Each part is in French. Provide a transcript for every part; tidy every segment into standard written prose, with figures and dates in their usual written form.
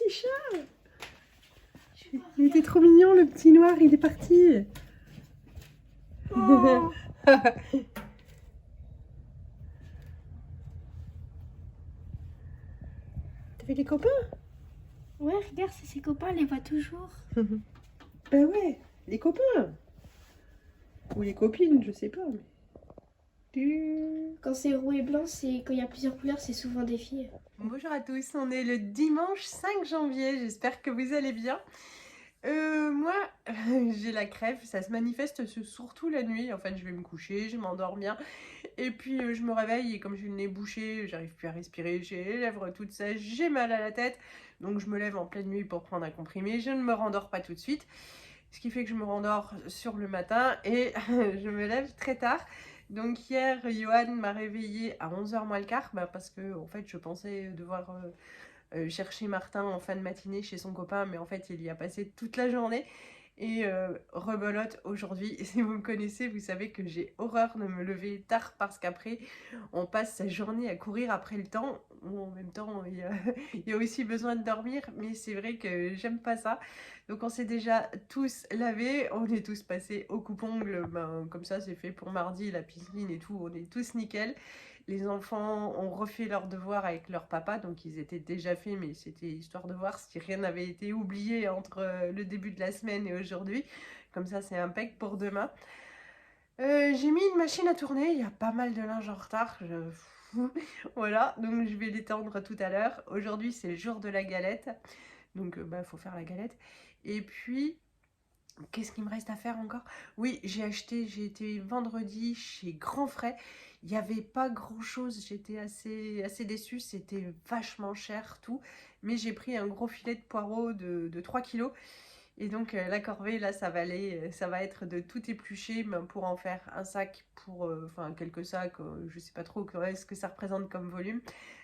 petit chat. Il était trop mignon, le petit noir, il est parti. Oh. T'as vu les copains? Ouais, regarde, c'est ses copains, elle les voit toujours. Ben ouais, les copains. Ou les copines, je sais pas. Mais... Quand c'est roux et blanc, c'est quand il y a plusieurs couleurs, c'est souvent des filles. Bonjour à tous, on est le dimanche 5 janvier, j'espère que vous allez bien. Moi, j'ai la crève, ça se manifeste surtout la nuit. En fait, je vais me coucher, je m'endors bien. Et puis, je me réveille et comme j'ai le nez bouché, j'arrive plus à respirer, j'ai les lèvres toutes sèches, j'ai mal à la tête. Donc, je me lève en pleine nuit pour prendre un comprimé. Je ne me rendors pas tout de suite. Ce qui fait que je me rendors sur le matin et je me lève très tard. Donc hier, Johan m'a réveillée à 11h moins le quart parce que en fait, je pensais devoir chercher Martin en fin de matinée chez son copain, mais en fait, il y a passé toute la journée. Et rebelote aujourd'hui, si vous me connaissez, vous savez que j'ai horreur de me lever tard parce qu'après, on passe sa journée à courir après le temps. Ou en même temps, il y a aussi besoin de dormir, mais c'est vrai que j'aime pas ça. Donc on s'est déjà tous lavés, on est tous passés au coupe-ongles, comme ça c'est fait pour mardi, la piscine et tout, on est tous nickel. Les enfants ont refait leurs devoirs avec leur papa, donc ils étaient déjà faits, mais c'était histoire de voir si rien n'avait été oublié entre le début de la semaine et aujourd'hui. Comme ça, c'est impec pour demain. J'ai mis une machine à tourner, il y a pas mal de linge en retard. Voilà, donc je vais l'étendre tout à l'heure. Aujourd'hui, c'est le jour de la galette, donc faut faire la galette. Et puis... Qu'est-ce qu'il me reste à faire encore? Oui, j'ai été vendredi chez Grand Frais. Il n'y avait pas grand chose, j'étais assez déçue, c'était vachement cher tout. Mais j'ai pris un gros filet de poireaux de 3 kilos. Et donc la corvée, là, ça va être de tout éplucher pour en faire un sac pour, enfin quelques sacs, je sais pas trop ce que ça représente comme volume.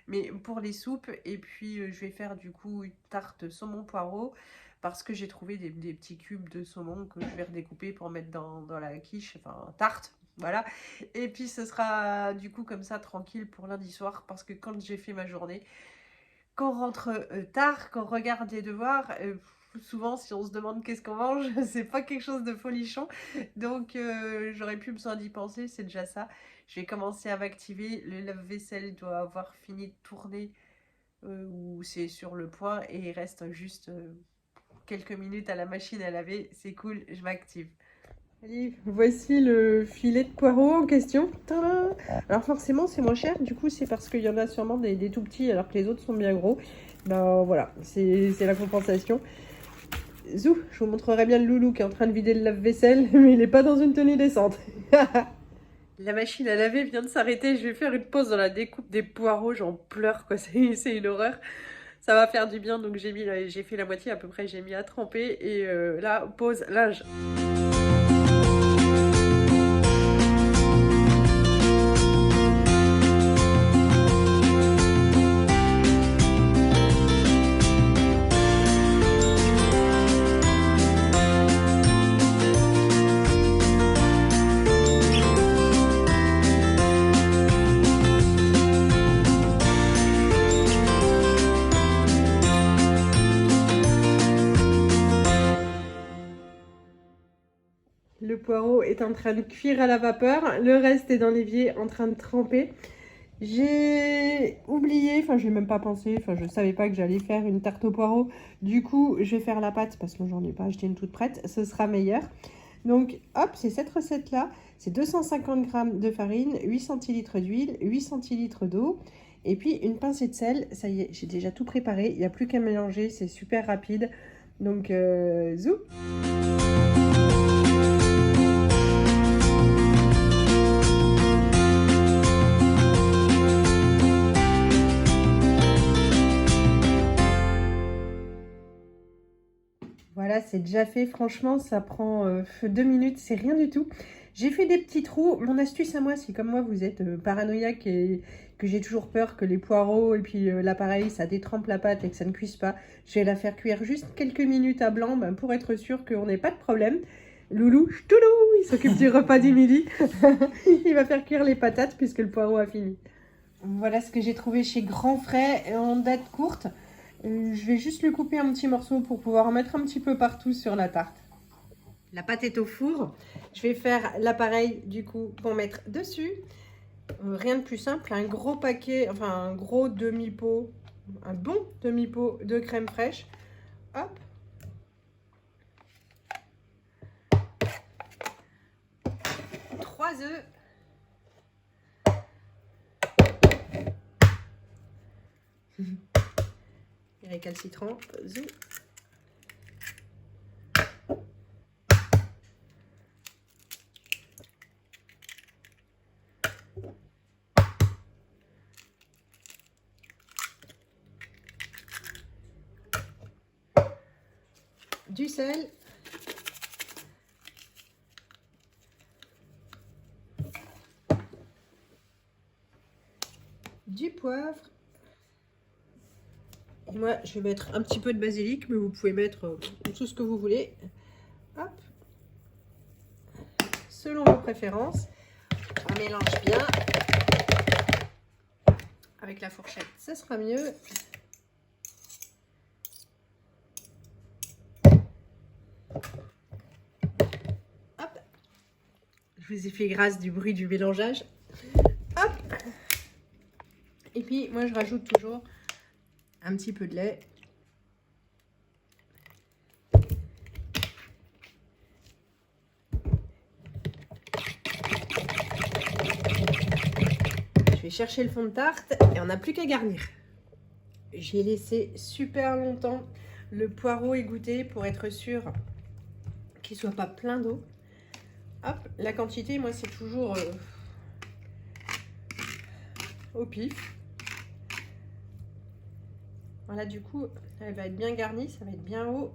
Mais pour les soupes, et puis je vais faire du coup une tarte saumon poireau parce que j'ai trouvé des petits cubes de saumon que je vais redécouper pour mettre dans la quiche, enfin tarte, voilà. Et puis ce sera du coup comme ça tranquille pour lundi soir parce que quand j'ai fait ma journée, quand on rentre tard, quand on regarde les devoirs, souvent si on se demande qu'est-ce qu'on mange, c'est pas quelque chose de folichon. Donc j'aurais plus besoin d'y penser, c'est déjà ça. Je vais commencer à m'activer. Le lave-vaisselle doit avoir fini de tourner ou c'est sur le point et il reste juste quelques minutes à la machine à laver. C'est cool, je m'active. Allez, voici le filet de poireaux en question. Tadam! Alors forcément c'est moins cher, du coup c'est parce qu'il y en a sûrement des tout petits alors que les autres sont bien gros. Ben voilà, c'est la compensation. Zou, je vous montrerai bien le loulou qui est en train de vider le lave-vaisselle, mais il n'est pas dans une tenue décente. La machine à laver vient de s'arrêter, je vais faire une pause dans la découpe des poireaux, j'en pleure quoi, c'est une horreur. Ça va faire du bien, donc j'ai fait la moitié à peu près, j'ai mis à tremper et là, pause linge. Le poireau est en train de cuire à la vapeur, le reste est dans l'évier en train de tremper. J'ai oublié, enfin je n'ai même pas pensé, enfin je savais pas que j'allais faire une tarte au poireau. Du coup je vais faire la pâte parce que j'en ai pas acheté une toute prête, ce sera meilleur. Donc hop, c'est cette recette là, c'est 250 g de farine, 8 centilitres d'huile, 8 centilitres d'eau et puis une pincée de sel. Ça y est, j'ai déjà tout préparé, il n'y a plus qu'à mélanger, c'est super rapide. Donc zou. Voilà, c'est déjà fait. Franchement, ça prend 2 minutes, c'est rien du tout. J'ai fait des petits trous. Mon astuce à moi, si comme moi, vous êtes paranoïaque et que j'ai toujours peur que les poireaux et puis l'appareil, ça détrempe la pâte et que ça ne cuise pas, je vais la faire cuire juste quelques minutes à blanc pour être sûr qu'on n'ait pas de problème. Loulou, ch'toulou, il s'occupe du repas du midi. Il va faire cuire les patates puisque le poireau a fini. Voilà ce que j'ai trouvé chez Grand Frais en date courte. Je vais juste le couper en petits morceaux pour pouvoir en mettre un petit peu partout sur la tarte. La pâte est au four. Je vais faire l'appareil du coup pour mettre dessus. Rien de plus simple, un gros paquet, enfin un gros demi-pot, un bon demi-pot de crème fraîche. Hop. Trois œufs. Et récalcitrant, zou. Du sel. Du poivre. Et moi, je vais mettre un petit peu de basilic, mais vous pouvez mettre tout ce que vous voulez. Hop. Selon vos préférences. On mélange bien. Avec la fourchette, ça sera mieux. Hop. Je vous ai fait grâce du bruit du mélangeage. Hop. Et puis, moi, je rajoute toujours un petit peu de lait. Je vais chercher le fond de tarte et on n'a plus qu'à garnir. J'ai laissé super longtemps le poireau égoutter pour être sûr qu'il soit pas plein d'eau. Hop, la quantité, moi, c'est toujours au pif. Voilà, du coup, elle va être bien garnie, ça va être bien haut.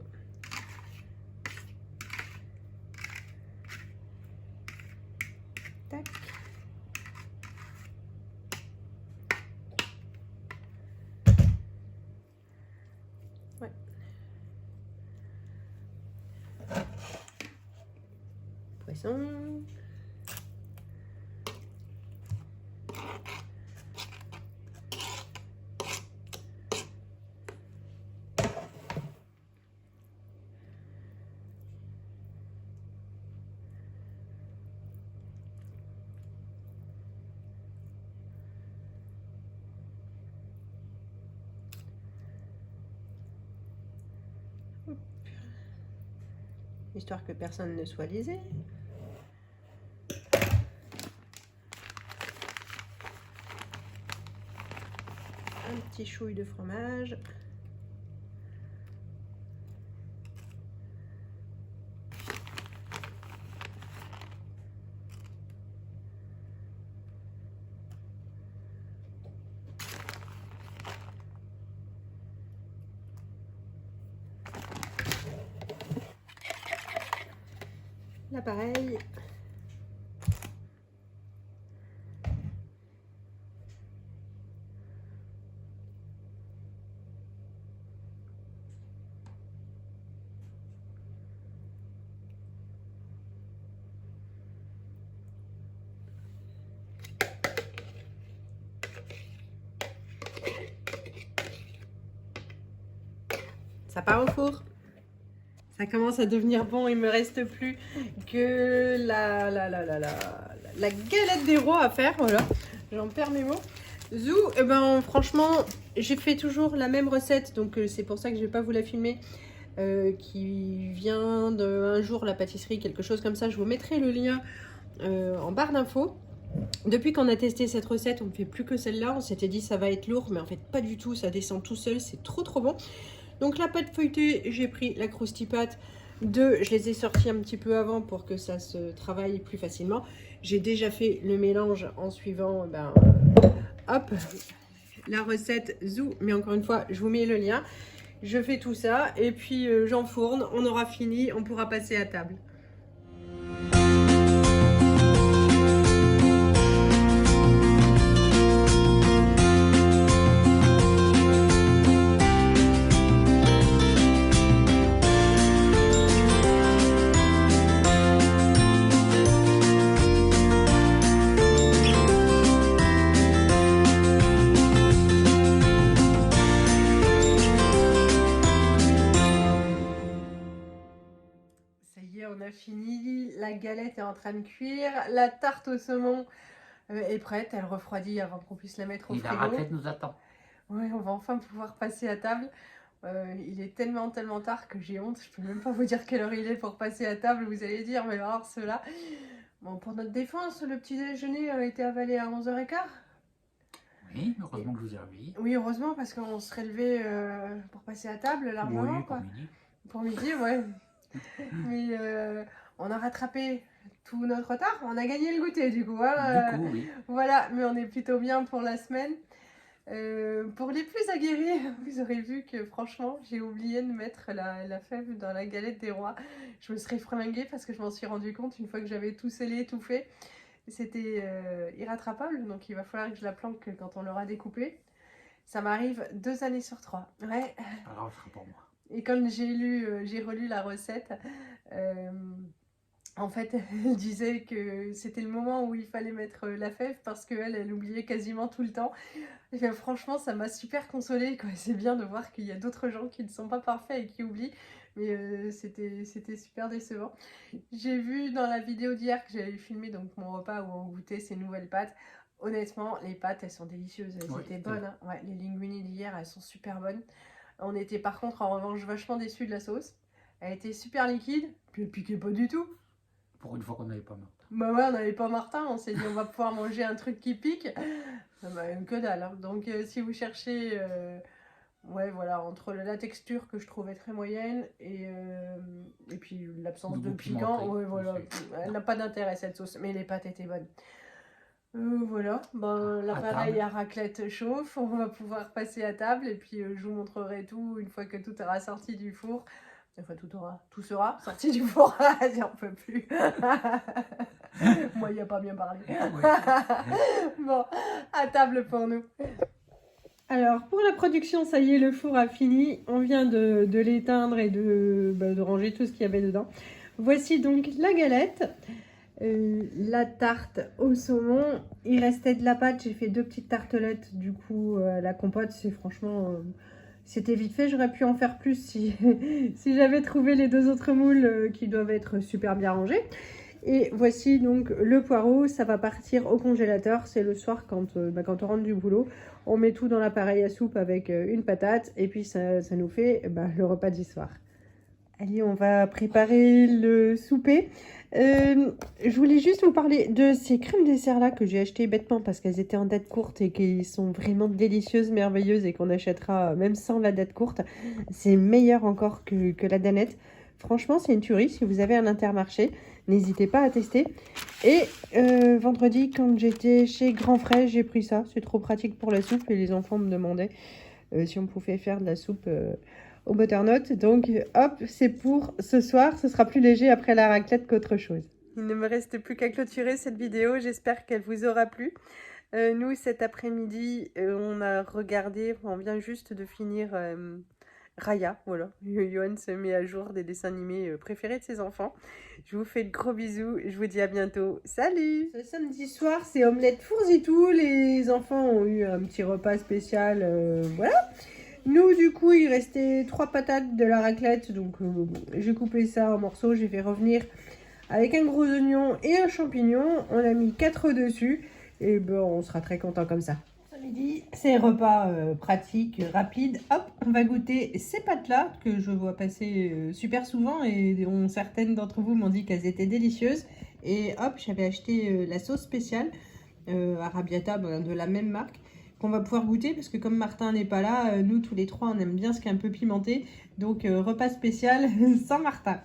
Tac. Ouais. Poisson. Histoire que personne ne soit lésé. Un petit chouille de fromage. L'appareil. Ça part au four. Ça commence à devenir bon, il me reste plus que la galette des rois à faire, voilà. J'en perds mes mots. Zou, eh ben, franchement, j'ai fait toujours la même recette, donc c'est pour ça que je vais pas vous la filmer, qui vient d'un jour la pâtisserie, quelque chose comme ça. Je vous mettrai le lien en barre d'infos. Depuis qu'on a testé cette recette, on ne fait plus que celle-là. On s'était dit ça va être lourd, mais en fait pas du tout, ça descend tout seul, c'est trop bon. Donc la pâte feuilletée, j'ai pris la croustipâte. Je les ai sortis un petit peu avant pour que ça se travaille plus facilement. J'ai déjà fait le mélange en suivant hop, la recette Zou. Mais encore une fois, je vous mets le lien. Je fais tout ça et puis j'enfourne. On aura fini, on pourra passer à table. on a fini. La galette est en train de cuire. La tarte au saumon est prête. Elle refroidit avant qu'on puisse la mettre au Et frigo. la raclette nous attend. Ouais, on va enfin pouvoir passer à table. Il est tellement tard que j'ai honte. Je peux même pas vous dire quelle heure il est pour passer à table. Vous allez dire, mais alors cela. Bon, pour notre défense, le petit déjeuner a été avalé à 11h15. Oui, heureusement que je vous ai réveillé. Oui, heureusement, parce qu'on serait levé pour passer à table largement. Oui, Quoi. pour midi. Pour midi, ouais. Mais on a rattrapé tout notre retard. On a gagné le goûter, du coup. Hein, Du coup, oui. Voilà, mais on est plutôt bien pour la semaine. Pour les plus aguerris, vous aurez vu que franchement, j'ai oublié de mettre la fève dans la galette des rois. Je me serais fringuée parce que je m'en suis rendu compte une fois que j'avais tout scellé, tout fait. C'était irrattrapable, donc il va falloir que je la planque quand on l'aura découpée. Ça m'arrive 2 années sur 3. Ouais. Alors, ce sera pour moi. Et comme j'ai relu la recette, en fait, elle disait que c'était le moment où il fallait mettre la fève parce qu'elle oubliait quasiment tout le temps. Et bien, franchement, ça m'a super consolée, quoi. C'est bien de voir qu'il y a d'autres gens qui ne sont pas parfaits et qui oublient. Mais c'était super décevant. J'ai vu dans la vidéo d'hier que j'avais filmé donc, mon repas où on goûtait ces nouvelles pâtes. Honnêtement, les pâtes, elles sont délicieuses. Elles étaient bonnes. Hein. Ouais, les linguini d'hier, elles sont super bonnes. On était par contre, en revanche, vachement déçus de la sauce. Elle était super liquide, puis elle piquait pas du tout. Pour une fois qu'on n'avait pas Martin. Bah ouais, on n'avait pas Martin, on s'est dit on va pouvoir manger un truc qui pique. Bah, que dalle. Hein. Donc si vous cherchez, ouais voilà, entre la texture que je trouvais très moyenne et puis l'absence de piquant, ouais voilà, elle n'a pas d'intérêt cette sauce, mais les pâtes étaient bonnes. Voilà, bah, l'appareil à raclette chauffe, on va pouvoir passer à table et puis je vous montrerai tout une fois que tout aura sorti du four. Enfin, tout sera sorti du four, j'en peux plus. Moi, il n'y a pas bien parlé. Bon, à table pour nous. Alors, pour la production, ça y est, le four a fini. On vient de l'éteindre et de ranger tout ce qu'il y avait dedans. Voici donc la galette. La tarte au saumon, il restait de la pâte, j'ai fait 2 petites tartelettes, du coup la compote c'est franchement c'était vite fait, j'aurais pu en faire plus si, si j'avais trouvé les 2 autres moules qui doivent être super bien rangés. Et voici donc le poireau, ça va partir au congélateur, c'est le soir quand on rentre du boulot, on met tout dans l'appareil à soupe avec une patate et puis ça nous fait le repas du soir. Allez, on va préparer le souper. Je voulais juste vous parler de ces crèmes dessert là que j'ai achetées bêtement parce qu'elles étaient en date courte et qu'elles sont vraiment délicieuses, merveilleuses et qu'on achètera même sans la date courte. C'est meilleur encore que la danette. Franchement, c'est une tuerie. Si vous avez un Intermarché, n'hésitez pas à tester. Et vendredi, quand j'étais chez Grand Frais, j'ai pris ça. C'est trop pratique pour la soupe et les enfants me demandaient si on pouvait faire de la soupe au butternut. Donc hop, c'est pour ce soir. Ce sera plus léger après la raclette qu'autre chose. Il ne me reste plus qu'à clôturer cette vidéo. J'espère qu'elle vous aura plu. Nous, cet après-midi, on vient juste de finir Raya. Voilà, Yohan se met à jour des dessins animés préférés de ses enfants. Je vous fais de gros bisous. Je vous dis à bientôt. Salut! Ce samedi soir, c'est omelette fours et tout. Les enfants ont eu un petit repas spécial. Voilà. Nous, du coup, il restait 3 patates de la raclette. Donc, j'ai coupé ça en morceaux. J'ai fait revenir avec un gros oignon et un champignon. On a mis 4 œufs dessus. Et on sera très content comme ça. Ce midi, c'est un repas pratique, rapide. Hop, on va goûter ces pâtes-là que je vois passer super souvent. Et dont certaines d'entre vous m'ont dit qu'elles étaient délicieuses. Et hop, j'avais acheté la sauce spéciale Arabiata de la même marque, qu'on va pouvoir goûter parce que comme Martin n'est pas là, nous tous les 3 on aime bien ce qui est un peu pimenté, donc repas spécial sans Martin.